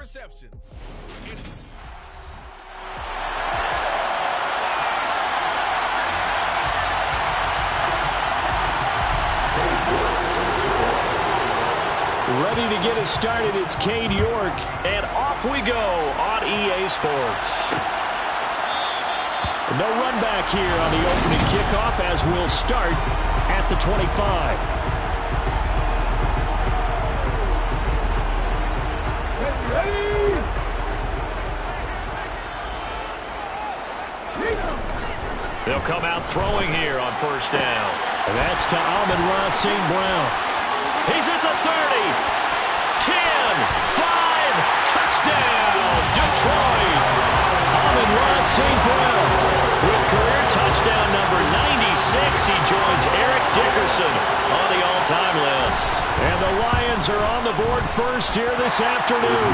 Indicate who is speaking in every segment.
Speaker 1: receptions.
Speaker 2: Ready to get us started, it's Cade York, and off we go on EA Sports. No run back here on the opening kickoff as we'll start at the 25. They'll come out throwing here on first down. And that's to Amon-Ra St. Brown. He's at the 30, 10, 5, touchdown, Detroit. Amon-Ra St. Brown with career touchdown number 96. He joins Eric Dickerson on the all-time list. And the Lions are on the board first here this afternoon.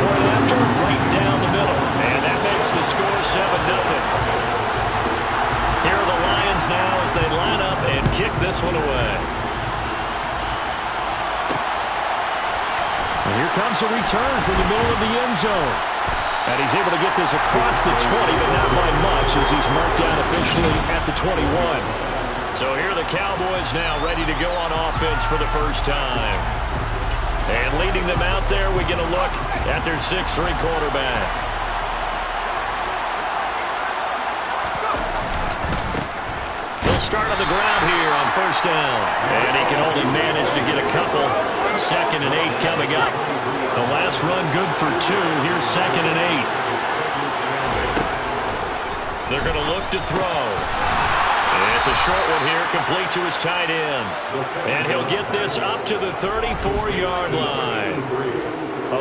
Speaker 2: Point after, right down the middle. And that makes the score 7-0. Here are the Lions now as they line up and kick this one away. And here comes a return from the middle of the end zone. And he's able to get this across the 20, but not by much as he's marked down officially at the 21. So here are the Cowboys now ready to go on offense for the first time. And leading them out there, we get a look at their 6'3" quarterback. Start on the ground here on first down. And he can only manage to get a couple. 2nd and 8 coming up. The last run good for 2. Here's 2nd and 8. They're going to look to throw. And it's a short one here, complete to his tight end. And he'll get this up to the 34-yard line.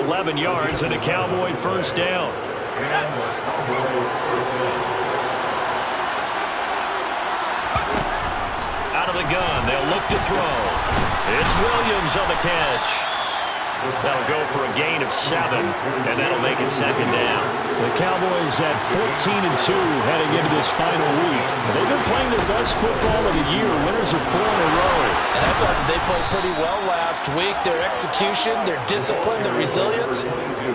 Speaker 2: 11 yards and a Cowboy first down. Out of the gun, they'll look to throw. It's Williams on the catch. That'll go for a gain of 7, and that'll make it 2nd down. The Cowboys at 14-2 heading into this final week. They've been playing their best football of the year, winners of 4 in a row.
Speaker 3: And I thought that they played pretty well last week. Their execution, their discipline, their resilience,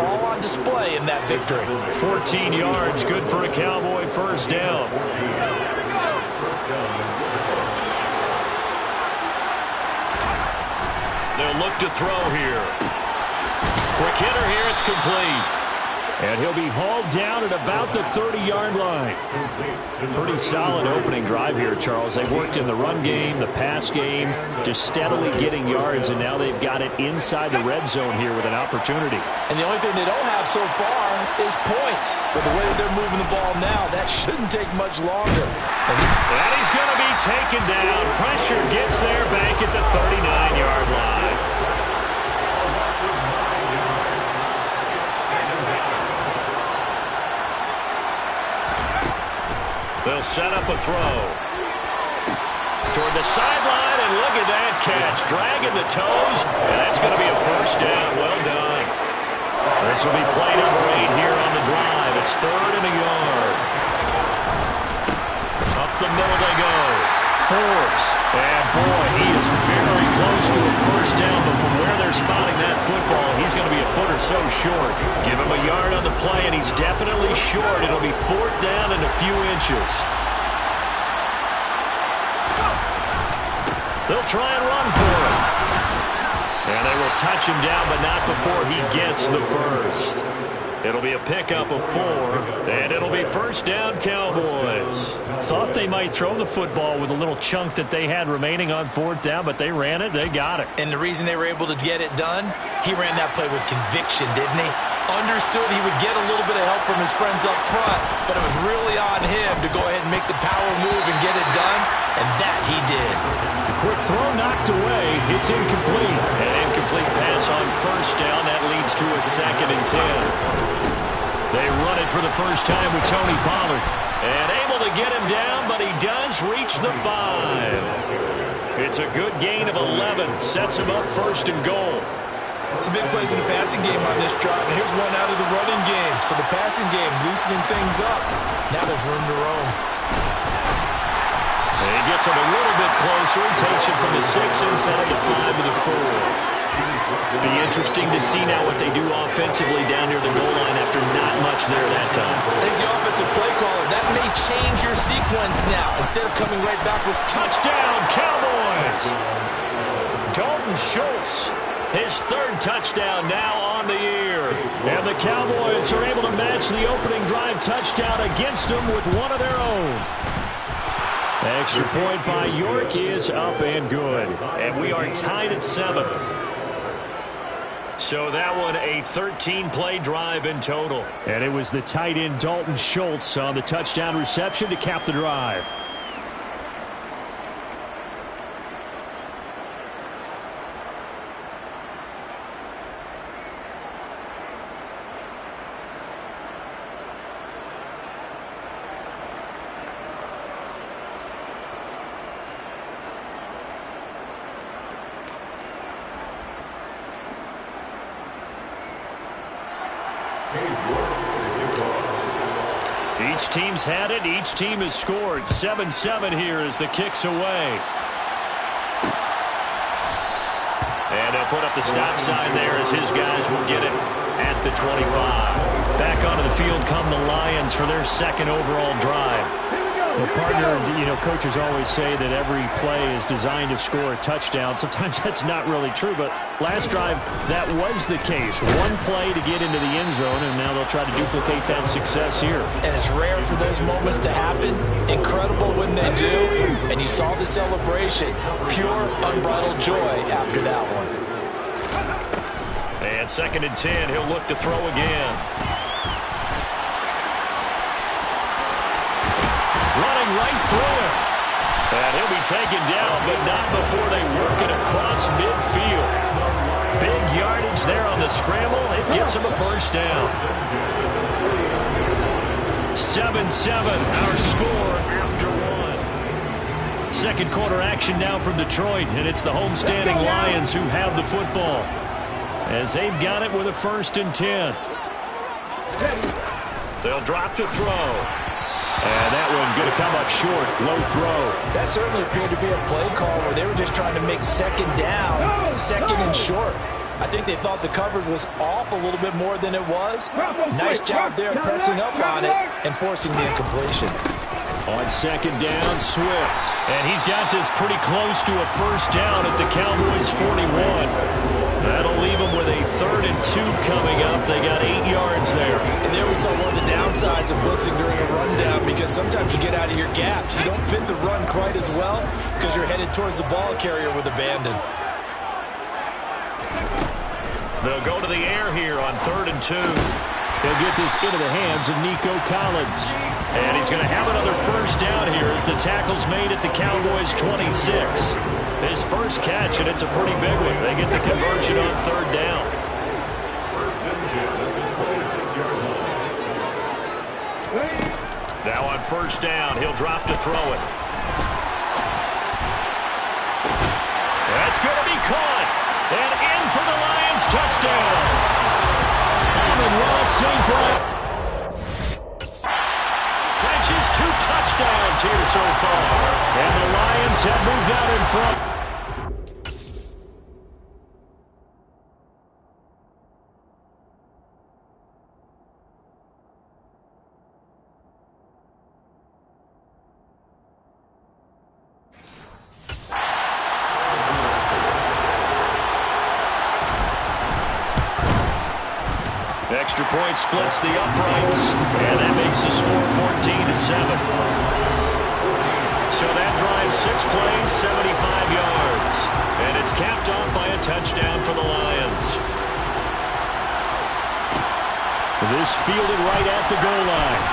Speaker 3: all on display in that victory.
Speaker 2: 14 yards, good for a Cowboy first down. They'll look to throw here. Quick hitter here, it's complete. And he'll be hauled down at about the 30-yard line. Pretty solid opening drive here, Charles. They've worked in the run game, the pass game, just steadily getting yards, and now they've got it inside the red zone here with an opportunity.
Speaker 3: And the only thing they don't have so far is points. So the way that they're moving the ball now, that shouldn't take much longer.
Speaker 2: And he's going to be taken down. Pressure gets there back at the 39-yard line. They'll set up a throw. Toward the sideline, and look at that catch. Dragging the toes, and that's going to be a first down. Well done. This will be play number 8 here on the drive. It's 3rd and a yard. Up the middle they go. Forbes. And boy, he is very close to a first down, but from where they're spotting that football, he's going to be a foot or so short. Give him a yard on the play, and he's definitely short. It'll be 4th down and a few inches. They'll try and run for him. And they will touch him down, but not before he gets the first. It'll be a pickup of 4, and it'll be first down Cowboys. Thought they might throw the football with a little chunk that they had remaining on 4th down, but they ran it, they got it.
Speaker 3: And the reason they were able to get it done, he ran that play with conviction, didn't he? Understood he would get a little bit of help from his friends up front, but it was really on him to go ahead and make the power move and get it done, and that he did.
Speaker 2: Quick throw knocked away. It's incomplete. An incomplete pass on first down. That leads to a 2nd and 10. They run it for the first time with Tony Pollard. And able to get him down, but he does reach the 5. It's a good gain of 11. Sets him up 1st and goal.
Speaker 3: Some big plays in the passing game on this drive, and here's one out of the running game. So the passing game loosening things up. Now there's room to roam.
Speaker 2: And he gets him a little bit closer. Takes it from the 6 inside the 5 to the 4. Be interesting to see now what they do offensively down near the goal line after not much there that time.
Speaker 3: As the offensive play caller, that may change your sequence now. Instead of coming right back with
Speaker 2: touchdown, Cowboys! Dalton Schultz, his third touchdown now on the year. And the Cowboys are able to match the opening drive touchdown against them with one of their own. Extra point by York is up and good. And we are tied at 7. So that one a 13-play drive in total. And it was the tight end Dalton Schultz on the touchdown reception to cap the drive. Each team's had it. Each team has scored. 7-7 here as the kick's away. And they'll put up the stop sign there as his guys will get it at the 25. Back onto the field come the Lions for their second overall drive. Well, partner, coaches always say that every play is designed to score a touchdown. Sometimes that's not really true, but last drive, that was the case. One play to get into the end zone, and now they'll try to duplicate that success here. And it's rare for those moments to happen. Incredible when they do, and you saw the celebration. Pure, unbridled joy after that one. And 2nd and 10, he'll look to throw again. Running right through him. And he'll be taken down, but not before they work it across midfield. Big yardage there on the scramble. It gets him a first down. 7-7, our score after one. Second quarter action now from Detroit, and it's the homestanding Lions who have the football, as they've got it with a 1st and 10. They'll drop to throw. And that one going to come up short. Low throw. That certainly appeared to be a play call where they were just trying to make second down, second and short. I think they thought the coverage was off a little bit more than it was. Nice job there pressing up on it and forcing the incompletion. On 2nd down, Swift. And he's got this pretty close to a first down at the Cowboys' 41. That'll leave them with a 3rd and 2 coming up. They got 8 yards there. And there we saw one of the downsides of blitzing during a rundown, because sometimes you get out of your gaps. You don't fit the run quite as well because you're headed towards the ball carrier with abandon. They'll go to the air here on 3rd and 2. They'll get this into the hands of Nico Collins. And he's going to have another first down here as the tackle's made at the Cowboys' 26. His first catch, and it's a pretty big one. They get the conversion on 3rd down. Now on 1st down, he'll drop to throw it. That's going to be caught. And in for the Lions touchdown. Amon-Ra St. Brown catches 2 touchdowns here so far. And the Lions have moved out in front. Extra point splits the uprights, and that makes the score 14-7. So that drives 6 plays, 75 yards. And it's capped off by a touchdown for the Lions. This fielded right at the goal line.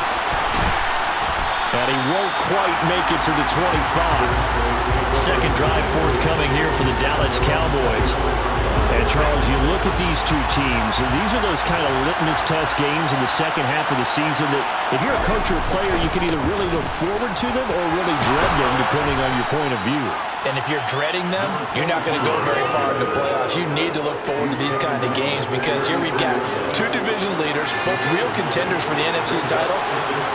Speaker 2: And he won't quite make it to the 25. Second drive forthcoming here for the Dallas Cowboys. And, Charles, you look at these two teams, and these are those kind of litmus test games in the second half of the season that if you're a coach or a player, you can either really look forward to them or really dread them, depending on your point of view. And if you're dreading them, you're not going to go very far in the playoffs. You need to look forward to these kind of games because here we've got 2 division leaders, both real contenders for the NFC title.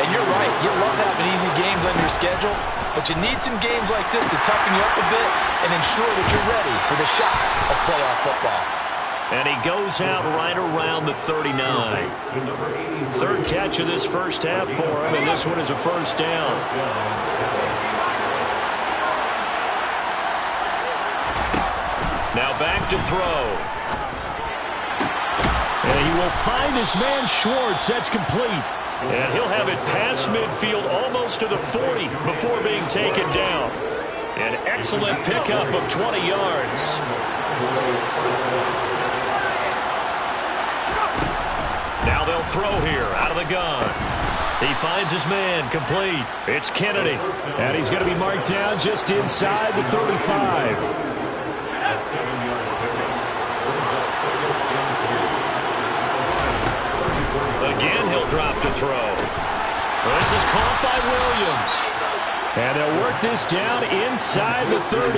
Speaker 2: And you're right, you love having easy games on your schedule, but you need some games like this to toughen you up a bit and ensure that you're ready for the shock of playoff football. And he goes out right around the 39. Third catch of this first half for him, and this one is a first down. Now back to throw. And he will find his man Schwartz. That's complete. And he'll have it past midfield almost to the 40 before being taken down. An excellent pickup of 20 yards. Now they'll throw here out of the gun. He finds his man complete. It's Kennedy. And he's going to be marked down just inside the 35. Again, he'll drop to throw. This is caught by Williams. And they'll work this down inside the 30.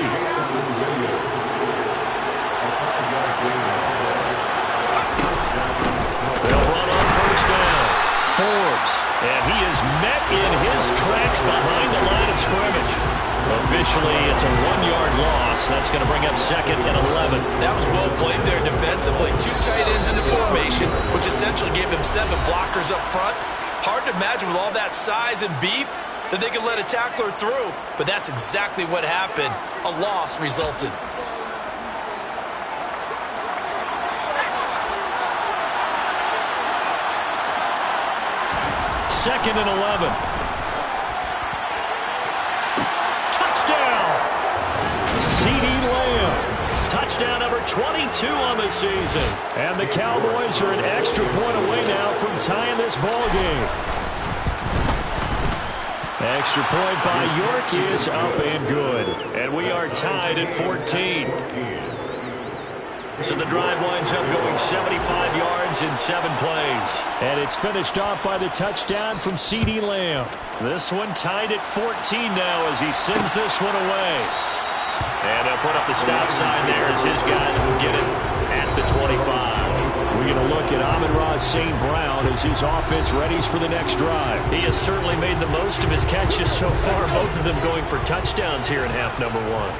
Speaker 2: They'll run on first down. Forbes. And he is met in his tracks behind the line of scrimmage. Officially, it's a 1-yard loss. That's going to bring up 2nd and 11.
Speaker 3: That was well played there defensively. 2 tight ends in the formation, which essentially gave him 7 blockers up front. Hard to imagine with all that size and beef that they could let a tackler through. But that's exactly what happened. A loss resulted.
Speaker 2: Second and 11. Touchdown! C.D. Lamb. Touchdown number 22 on the season. And the Cowboys are an extra point away now from tying this ball game. Extra point by York is up and good. And we are tied at 14. So the drive winds up going 75 yards in 7 plays. And it's finished off by the touchdown from C.D. Lamb. This one tied at 14 now as he sends this one away. And they'll put up the stop sign there as his guys will get it at the 25. We're going to look at Amon-Ra St. Brown as his offense readies for the next drive. He has certainly made the most of his catches so far, both of them going for touchdowns here in half number 1.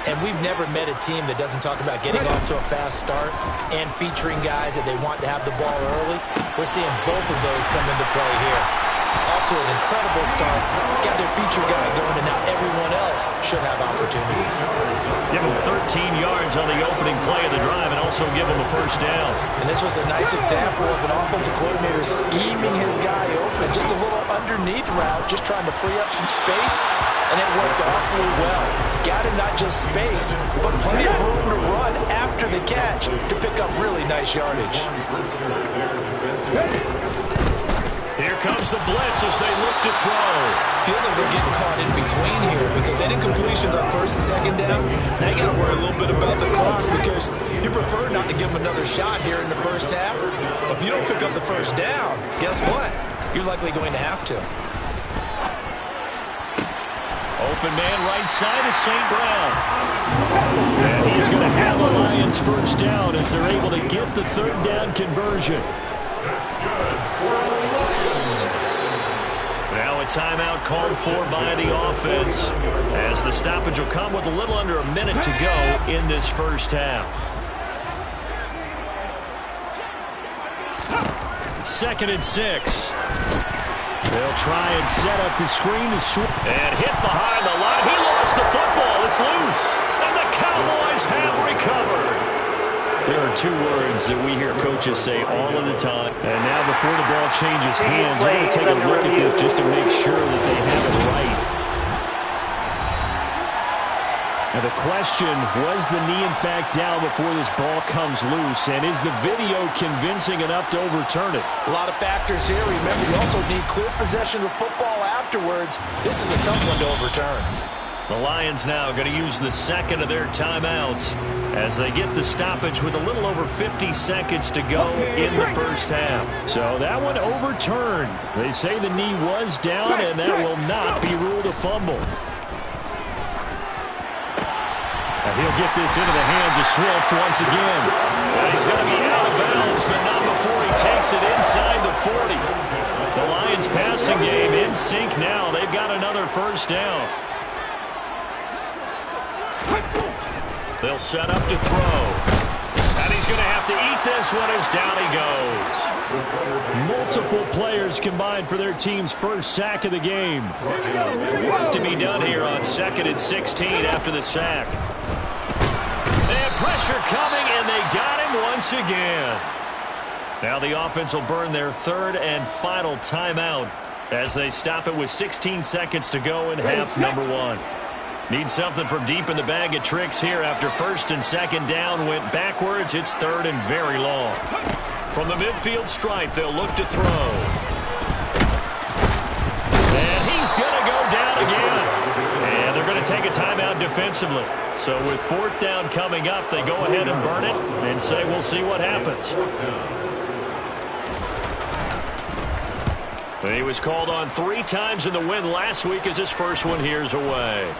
Speaker 3: And we've never met a team that doesn't talk about getting off to a fast start and featuring guys that they want to have the ball early. We're seeing both of those come into play here. Off to an incredible start, got their feature guy going, and now everyone else should have opportunities.
Speaker 2: Give him 13 yards on the opening play of the drive and also give him a first down.
Speaker 3: And this was a nice example of an offensive coordinator scheming his guy open. Just a little underneath route, just trying to free up some space. And it worked awfully well. Got him not just space, but plenty of room to run after the catch to pick up really nice yardage.
Speaker 2: Here comes the blitz as they look to throw.
Speaker 3: Feels like they're getting caught in between here because they did completions on first and second down. Now you got to worry a little bit about the clock because you prefer not to give them another shot here in the first half. But if you don't pick up the first down, guess what? You're likely going to have to.
Speaker 2: Open man right side is St. Brown. And he's going to have the Lions first down as they're able to get the third down conversion. Now a timeout called for by the offense as the stoppage will come with a little under a minute to go in this first half. 2nd and 6. They'll try and set up the screen to swing. And hit behind the line. He lost the football. It's loose. And the Cowboys have recovered. There are 2 words that we hear coaches say all of the time. And now before the ball changes hands, they're going to take a look at this just to make sure that they have it right. Now the question, was the knee in fact down before this ball comes loose? And is the video convincing enough to overturn it?
Speaker 3: A lot of factors here. Remember, you also need clear possession of the football afterwards. This is a tough one to overturn.
Speaker 2: The Lions now going to use the second of their timeouts as they get the stoppage with a little over 50 seconds to go in the first half. So that one overturned. They say the knee was down, and that will not be ruled a fumble. And he'll get this into the hands of Swift once again. And he's going to be out of bounds, but not before he takes it inside the 40. The Lions passing game in sync now. They've got another first down. They'll set up to throw. And he's going to have to eat this one as down he goes. Multiple players combined for their team's first sack of the game. Work to be done here on 2nd and 16 after the sack. And pressure coming, and they got him once again. Now the offense will burn their 3rd and final timeout as they stop it with 16 seconds to go in half number 1. Need something from deep in the bag of tricks here after 1st and 2nd down went backwards. It's 3rd and very long. From the midfield stripe, they'll look to throw. And he's going to go down again. And they're going to take a timeout defensively. So with 4th down coming up, they go ahead and burn it and say we'll see what happens. He was called on 3 times in the win last week as his first one here's away.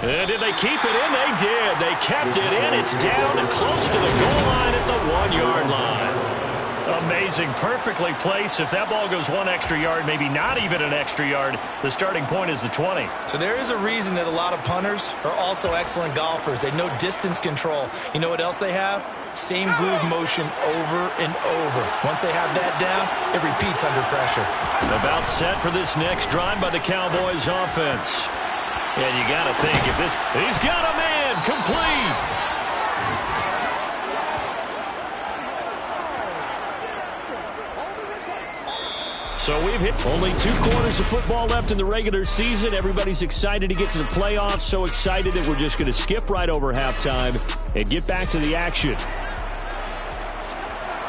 Speaker 2: And did they keep it in? They did. They kept it in. It's down and close to the goal line at the 1-yard line. Amazing. Perfectly placed. If that ball goes 1 extra yard, maybe not even an extra yard, the starting point is the 20.
Speaker 3: So there is a reason that a lot of punters are also excellent golfers. They know distance control. You know what else they have? Same groove motion over and over. Once they have that down, it repeats under pressure.
Speaker 2: About set for this next drive by the Cowboys offense. And you got to think, if this... He's got a man complete. So we've hit only 2 quarters of football left in the regular season. Everybody's excited to get to the playoffs. So excited that we're just going to skip right over halftime and get back to the action.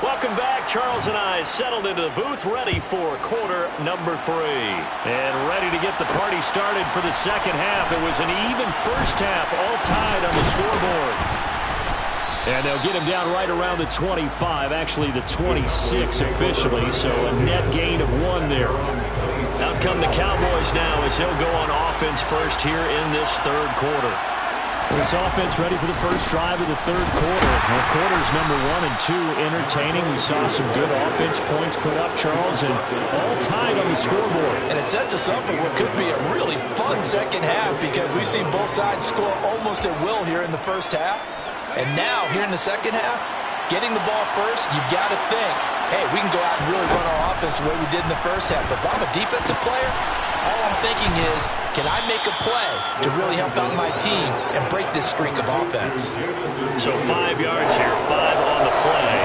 Speaker 2: Welcome back. Charles and I settled into the booth, ready for quarter number 3. And ready to get the party started for the second half. It was an even first half, all tied on the scoreboard. And they'll get him down right around the 25, actually the 26 officially, so a net gain of 1 there. Out come the Cowboys now as they'll go on offense first here in this 3rd quarter. This offense ready for the first drive of the 3rd quarter. Well, quarters number 1 and 2 entertaining. We saw some good offense points put up, Charles, and all tied on the scoreboard.
Speaker 3: And it sets us up for what could be a really fun second half because we've seen both sides score almost at will here in the first half. And now, here in the second half, getting the ball first, you've got to think, hey, we can go out and really run our offense the way we did in the first half. But if I'm a defensive player, all I'm thinking is, can I make a play to really help out my team and break this streak of offense?
Speaker 2: So 5 yards here, 5 on the play.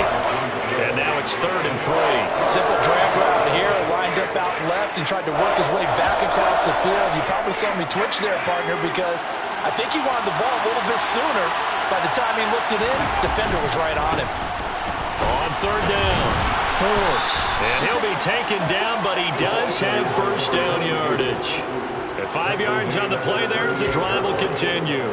Speaker 2: And now it's 3rd and 3.
Speaker 3: Simple drag route here, lined up out left and tried to work his way back across the field. You probably saw me twitch there, partner, because I think he wanted the ball a little bit sooner. By the time he looked it in, defender was right on him.
Speaker 2: On 3rd down, Forbes. And he'll be taken down, but he does have first down yardage. At 5 yards on the play there as the drive will continue.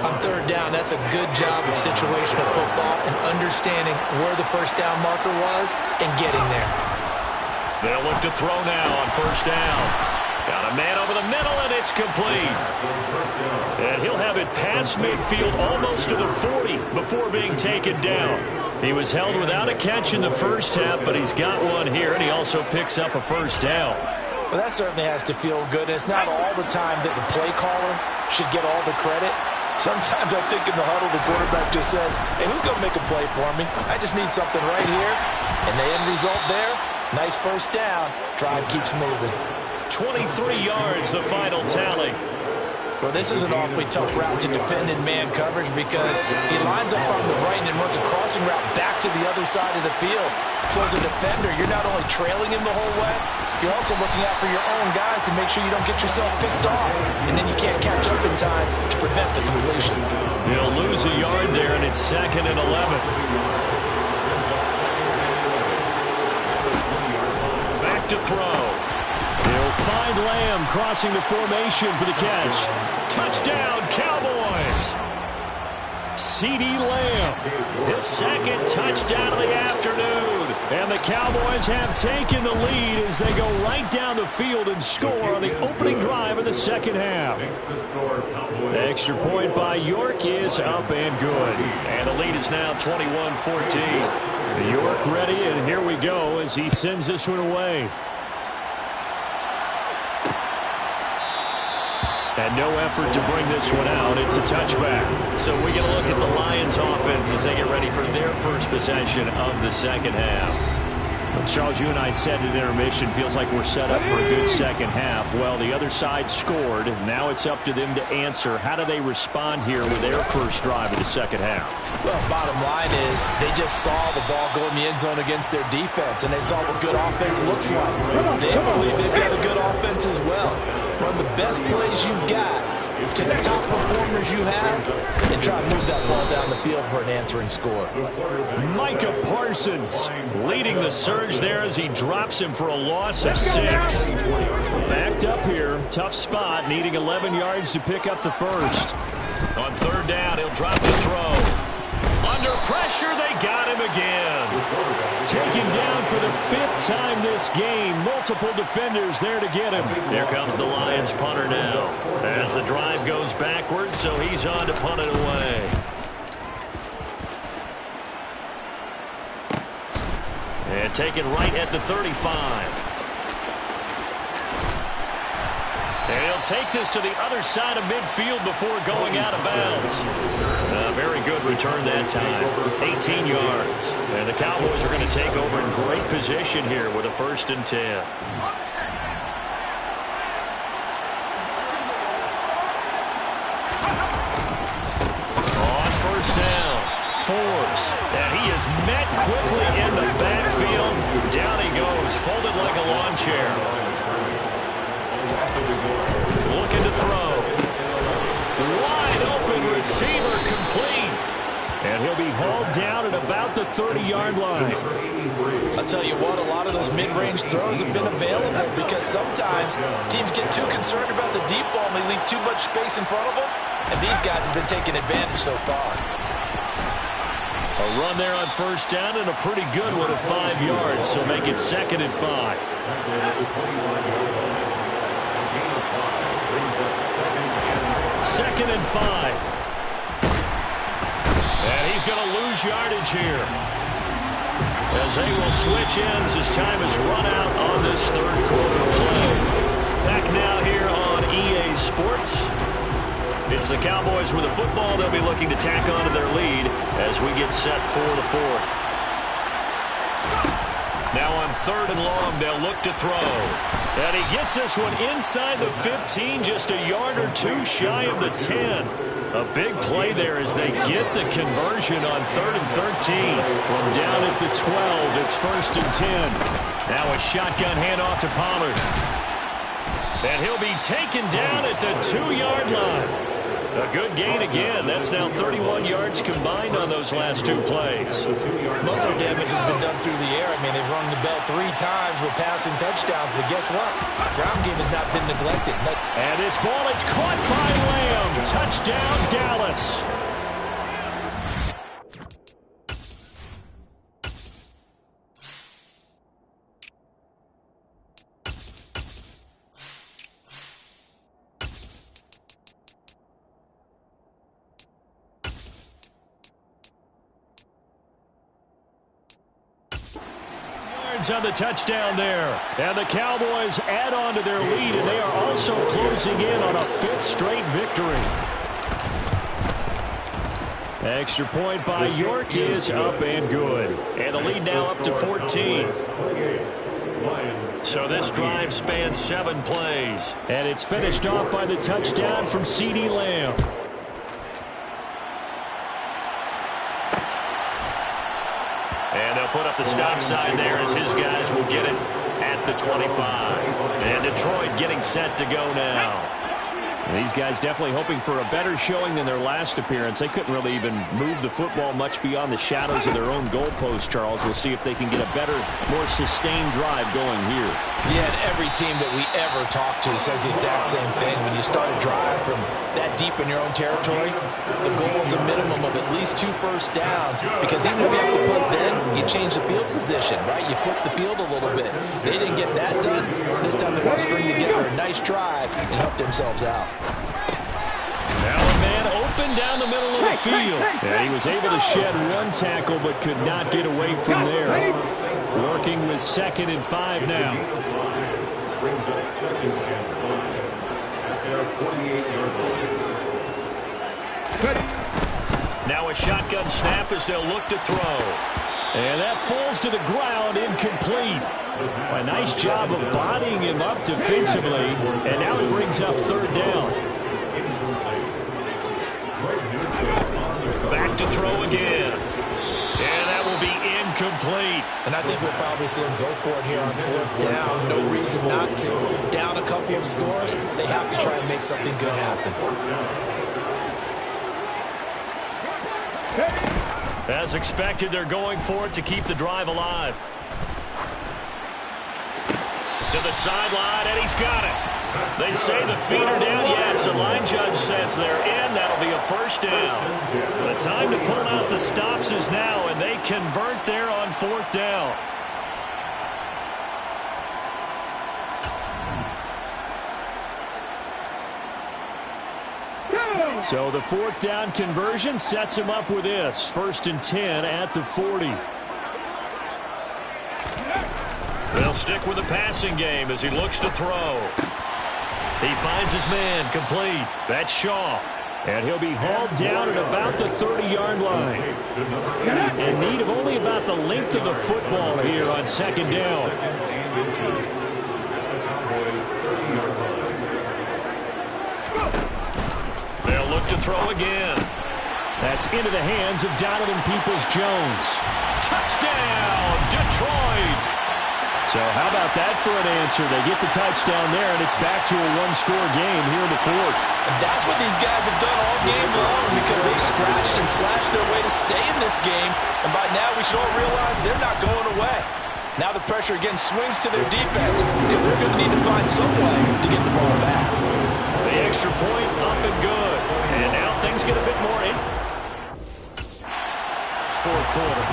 Speaker 3: On 3rd down, that's a good job of situational football and understanding where the first down marker was and getting there.
Speaker 2: They'll look to throw now on 1st down. Got a man over the middle, and it's complete. And he'll have it past midfield almost to the 40 before being taken down. He was held without a catch in the first half, but he's got one here, and he also picks up a first down.
Speaker 3: Well, that certainly has to feel good. It's not all the time that the play caller should get all the credit. Sometimes I think in the huddle, the quarterback just says, hey, who's going to make a play for me? I just need something right here. And the end result there, nice first down. Drive keeps moving.
Speaker 2: 23 yards, the final tally.
Speaker 3: Well, this is an awfully tough route to defend in man coverage because he lines up on the right and runs a crossing route back to the other side of the field. So as a defender, you're not only trailing him the whole way, you're also looking out for your own guys to make sure you don't get yourself picked off. And then you can't catch up in time to prevent the completion.
Speaker 2: He'll lose a yard there, and it's 2nd and 11. Back to throw. He'll find Lamb crossing the formation for the catch. Touchdown, Cowboys! CeeDee Lamb, his 2nd touchdown of the afternoon. And the Cowboys have taken the lead as they go right down the field and score on the opening drive of the second half. The extra point by York is up and good. And the lead is now 21-14. York ready, and here we go as he sends this one away. And no effort to bring this one out. It's a touchback. So we get a look at the Lions offense as they get ready for their first possession of the second half. Charles, you and I said at intermission, feels like we're set up for a good second half. Well, the other side scored. Now it's up to them to answer. How do they respond here with their first drive of the second half?
Speaker 3: Well, bottom line is they just saw the ball go in the end zone against their defense, and they saw what good offense looks like. They believe they've got a good offense as well. Run the best plays you've got to the top performers you have and try to move that ball down the field for an answering score.
Speaker 2: Micah Parsons leading the surge there as he drops him for a loss of 6. Backed up here, tough spot, needing 11 yards to pick up the first. On third down, he'll drop the throw. Under pressure, they got him again. Taken down for the 5th time this game. Multiple defenders there to get him. Here comes the Lions punter now. As the drive goes backwards, so he's on to punt it away. And taken right at the 35. And he'll take this to the other side of midfield before going out of bounds. Very good return that time. 18 yards. And the Cowboys are going to take over in great position here with a 1st and 10. On first down, Forbes. And he is met quickly in the backfield. Down he goes, folded like a lawn chair. Looking to throw. Wide open receiver complete. And he'll be hauled down at about the 30-yard line.
Speaker 3: I'll tell you what, a lot of those mid-range throws have been available because sometimes teams get too concerned about the deep ball and they leave too much space in front of them. And these guys have been taking advantage so far.
Speaker 2: A run there on first down and a pretty good one at 5 yards. So make it 2nd and 5. Second and 5. And he's going to lose yardage here. As they will switch ends as time is run out on this 3rd quarter play. Back now here on EA Sports. It's the Cowboys with the football. They'll be looking to tack onto their lead as we get set for the 4th. Now on 3rd and long, they'll look to throw. And he gets this one inside the 15, just a yard or 2 shy of the 10. A big play there as they get the conversion on 3rd and 13. From down at the 12, it's 1st and 10. Now a shotgun handoff to Pollard. And he'll be taken down at the 2-yard line. A good gain again. That's now 31 yards combined on those last 2 plays.
Speaker 3: Most of their damage has been done through the air. I mean, they've rung the bell 3 times with passing touchdowns, but guess what? Ground game has not been neglected.
Speaker 2: And his ball is caught by Lamb. Touchdown, Dallas. On the touchdown there. And the Cowboys add on to their lead, and they are also closing in on a 5th straight victory. Extra point by York is up and good. And the lead now up to 14. So this drive spans 7 plays. And it's finished off by the touchdown from CeeDee Lamb. And they'll put up the stop sign there as his guys will get it at the 25. And Detroit getting set to go now. These guys definitely hoping for a better showing than their last appearance. They couldn't really even move the football much beyond the shadows of their own goalpost, Charles. We'll see if they can get a better, more sustained drive going here.
Speaker 3: Yeah, and every team that we ever talk to says the exact same thing. When you start a drive from that deep in your own territory, the goal is a minimum of at least 2 first downs. Because even if you have to punt then, you change the field position, right? You flip the field a little bit. They didn't get that done. This time they want to string together a nice drive and help themselves out.
Speaker 2: Now a man open down the middle of the field. And he was able to shed 1 tackle but could not get away from there. Working with 2nd and 5 now. Now a shotgun snap as they'll look to throw. And that falls to the ground, incomplete. A nice job of bodying him up defensively, and now he brings up third down. Back to throw again. And that will be incomplete.
Speaker 3: And I think we'll probably see him go for it here on fourth down. No reason not to. Down a couple of scores, they have to try and make something good happen.
Speaker 2: As expected, they're going for it to keep the drive alive. To the sideline, and he's got it. They say the feet are down. Yes, the line judge says they're in. That'll be a first down. The time to pull out the stops is now, and they convert there on fourth down. So the fourth down conversion sets him up with this. 1st and 10 at the 40. They'll stick with the passing game as he looks to throw. He finds his man complete. That's Shaw. And he'll be hauled down at about the 30-yard line. In need of only about the length of the football here on 2nd down. They'll look to throw again. That's into the hands of Donovan Peoples-Jones. Touchdown, Detroit! So how about that for an answer? They get the touchdown there, and it's back to a one-score game here in the fourth.
Speaker 3: And that's what these guys have done all game long because they've scratched and slashed their way to stay in this game. And by now, we should all realize they're not going away. Now the pressure again swings to their defense because they're going to need to find some way to get the ball back.
Speaker 2: The extra point up and good. And now things get a bit more in. It's fourth quarter.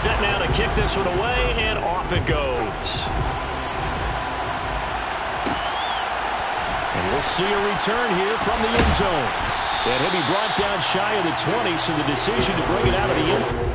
Speaker 2: Set now to kick this one away, and off it goes. And we'll see a return here from the end zone. And he'll be brought down shy of the 20, so the decision to bring it out of the end.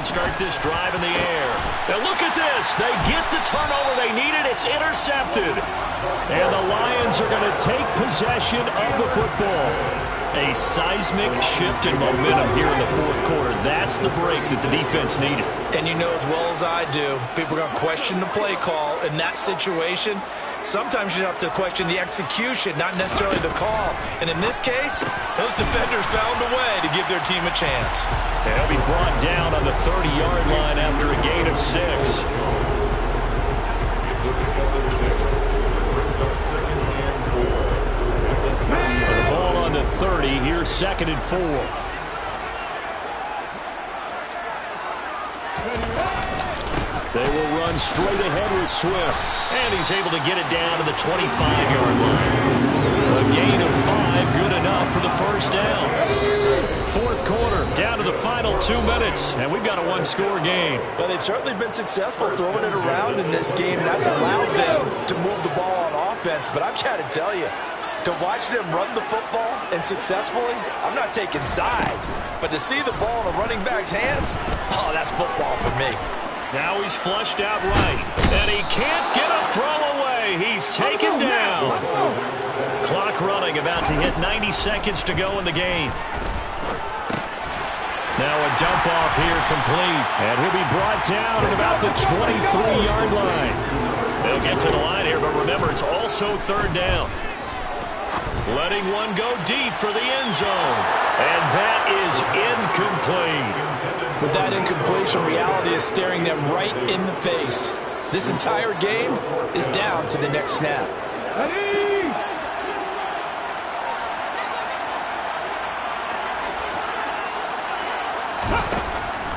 Speaker 2: start this drive in the air. Now look at this. They get the turnover they needed. It's intercepted. And the Lions are going to take possession of the football. A seismic shift in momentum here in the fourth quarter. That's the break that the defense needed. And you know as well as I do, people are going to question the play call in that situation. Sometimes you have to question the execution, not necessarily the call. And in this case, those defenders found a way to give their team a chance. And he'll be brought down on the 30-yard line after a gain of 6. The ball on the 30. Here's 2nd and 4. They will run straight ahead with Swift. And he's able to get it down to the 25-yard line. A gain of 5, good enough for the first down. Fourth quarter, down to the final 2 minutes. And we've got a one-score game.
Speaker 3: Well, they've certainly been successful throwing it around in this game. That's allowed them to move the ball on offense. But I've got to tell you, to watch them run the football and successfully, I'm not taking sides. But to see the ball in a running back's hands, oh, that's football for me. Now he's flushed out right. And he can't get a throw away. He's taken down. Clock running, about to hit 90 seconds to go in the game. Now a dump off here complete. And he'll be brought down at about the 23-yard line. They'll get to the line here, but remember, it's also 3rd down. Letting one go deep for the end zone. And that is incomplete. With that incompletion, reality is staring them right in the face. This entire game is down to the next snap.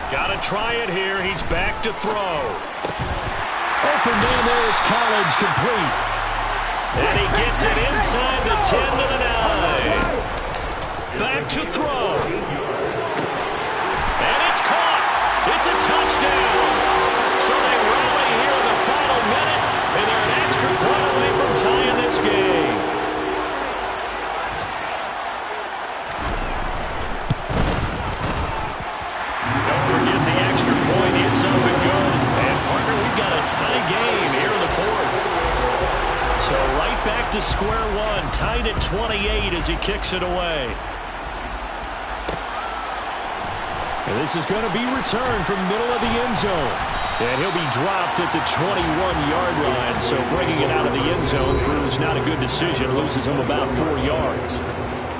Speaker 3: Got to try it here. He's back to throw. Open man there is Collins, complete. And he gets it inside the 10 to the 9. Back to throw. And it's caught. It's a touchdown. So they rally here in the final minute, and they're an extra point away from tying this game. Don't forget the extra point. It's up and good. And, partner, we've got a tie game here in the fourth. So right back to square one, tied at 28 as he kicks it away. And this is going to be returned from middle of the end zone. And he'll be dropped at the 21-yard line. So bringing it out of the end zone proves not a good decision. Loses him about 4 yards.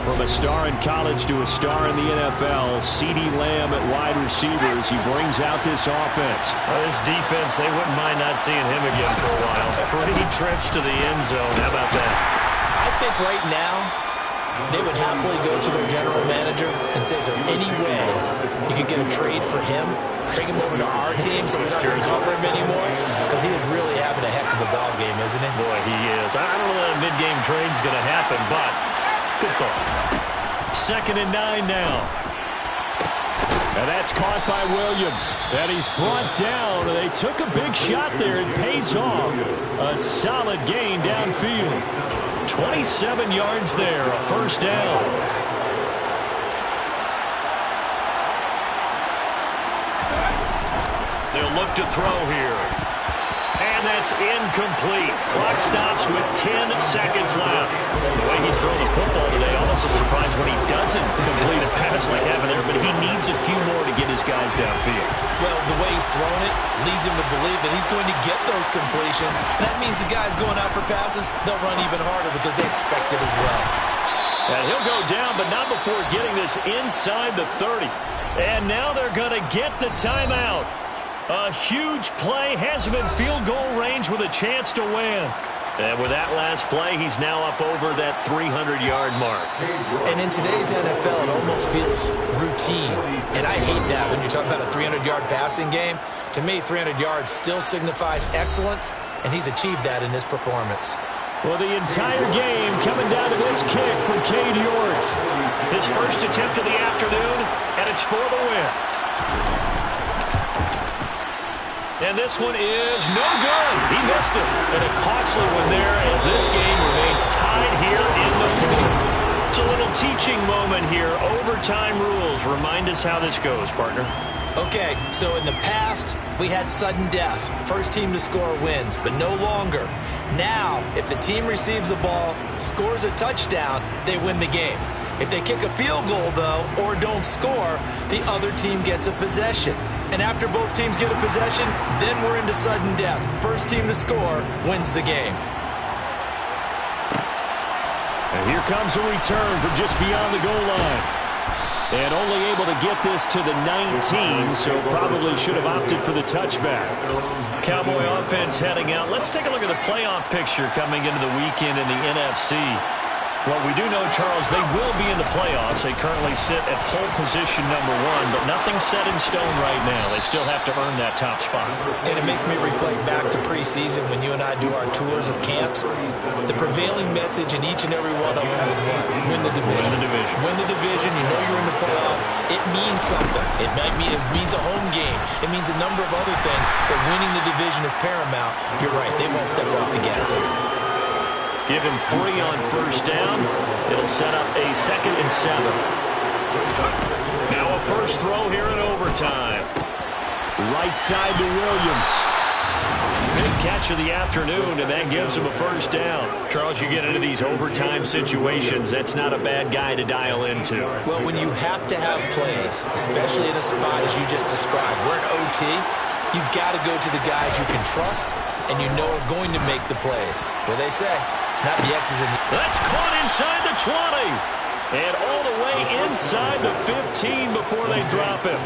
Speaker 3: From a star in college to a star in the NFL, CeeDee Lamb at wide receivers. He brings out this offense. Well, this defense, they wouldn't mind not seeing him again for a while. 3 trips to the end zone. How about that? I think right now they would happily go to their general manager and say, is there any way you could get a trade for him? Bring him over to our team so we don't have to cover him anymore? Because he is really having a heck of a ball game, isn't he? Boy, he is. I don't know that a mid-game trade's going to happen, but good thought. 2nd and 9 now. And that's caught by Williams. And he's brought down. They took a big shot there. It pays off. A solid gain downfield. 27 yards there. A first down. They'll look to throw here. And that's incomplete. Clock stops with 10 seconds left. The way he's throwing the football today, almost a surprise when he doesn't complete a pass like having there, but he needs a few more to get his guys downfield. Well, the way he's throwing it leads him to believe that he's going to get those completions. That means the guys going out for passes, they'll run even harder because they expect it as well. And he'll go down, but not before getting this inside the 30. And now they're going to get the timeout. A huge play, has him in field goal range with a chance to win. And with that last play, he's now up over that 300-yard mark. And in today's NFL, it almost feels routine. And I hate that when you talk about a 300-yard passing game. To me, 300 yards still signifies excellence, and he's achieved that in this performance. Well, the entire game coming down to this kick from Cade York. His first attempt of the afternoon, and it's for the win. And this one is no good. He missed it. And a costly one there as this game remains tied here in the fourth. It's a little teach
Speaker 2: clinching moment here. Overtime rules. Remind us how this goes, partner.
Speaker 3: Okay, so in the past, we had sudden death. First team to score wins, but no longer. Now, if the team receives the ball, scores a touchdown, they win the game. If they kick a field goal, though, or don't score, the other team gets a possession. And after both teams get a possession, then we're into sudden death. First team to score wins the game.
Speaker 2: And here comes a return from just beyond the goal line. And only able to get this to the 19, so probably should have opted for the touchback. Cowboy offense heading out. Let's take a look at the playoff picture coming into the weekend in the NFC. Well, we do know, Charles, they will be in the playoffs. They currently sit at pole position #1, but nothing's set in stone right now. They still have to earn that top spot.
Speaker 3: And it makes me reflect back to preseason when you and I do our tours of camps. The prevailing message in each and every one of them was what? Win the division.
Speaker 2: Win the division.
Speaker 3: Win the division. You know you're in the playoffs. It means something. It means a home game. It means a number of other things, but winning the division is paramount. You're right. They won't step off the gas here.
Speaker 2: Give him 3 on first down. It'll set up a 2nd and 7. Now a first throw here in overtime. Right side to Williams. 5th catch of the afternoon, and that gives him a first down. Charles, you get into these overtime situations, that's not a bad guy to dial into.
Speaker 3: Well, when you have to have plays, especially in a spot as you just described, we're in OT, you've got to go to the guys you can trust and you know are going to make the plays. What they say, it's not the X's and the...
Speaker 2: That's caught inside the 20. And all the way inside the 15 before they drop him.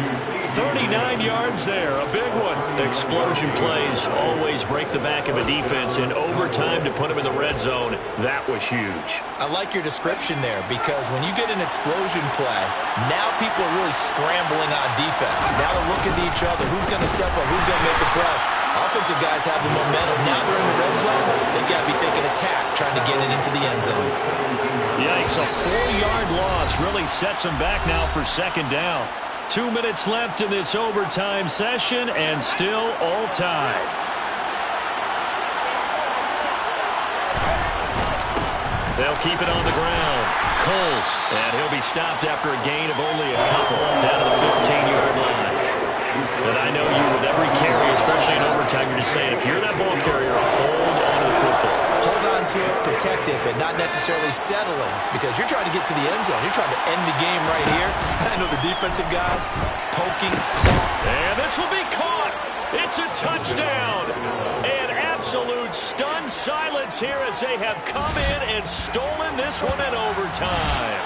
Speaker 2: 39 yards there, a big one. Explosion plays always break the back of a defense in overtime to put him in the red zone. That was huge.
Speaker 3: I like your description there because when you get an explosion play, now people are really scrambling on defense. Now they're looking to each other. Who's going to step up? Who's going to make the play? Offensive guys have the momentum. Now they're in the red zone. They've got to be thinking attack, trying to get it into the end zone.
Speaker 2: Yikes, a 4-yard loss really sets them back now for 2nd down. 2 minutes left in this overtime session, and still all tied. They'll keep it on the ground. Coles, and he'll be stopped after a gain of only a couple down to the 15-yard line. And I know you, with every carry, especially in overtime, you're just saying, if you're that ball carrier, hold on to the football.
Speaker 3: Hold on to it, protect it, but not necessarily settling because you're trying to get to the end zone. You're trying to end the game right here. I know the defensive guys poking,
Speaker 2: and this will be caught. It's a touchdown. An absolute stunned silence here as they have come in and stolen this one in overtime.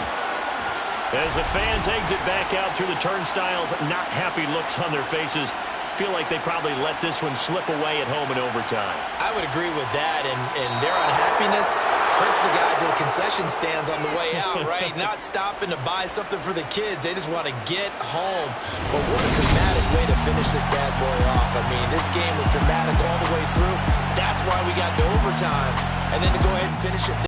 Speaker 2: As the fans exit back out through the turnstiles, not happy looks on their faces. Feel like they probably let this one slip away at home in overtime.
Speaker 3: I would agree with that, and their unhappiness hurts the guys at the concession stands on the way out, right? Not stopping to buy something for the kids. They just want to get home. But what a dramatic way to finish this bad boy off. I mean, this game was dramatic all the way through. That's why we got to overtime. And then to go ahead and finish it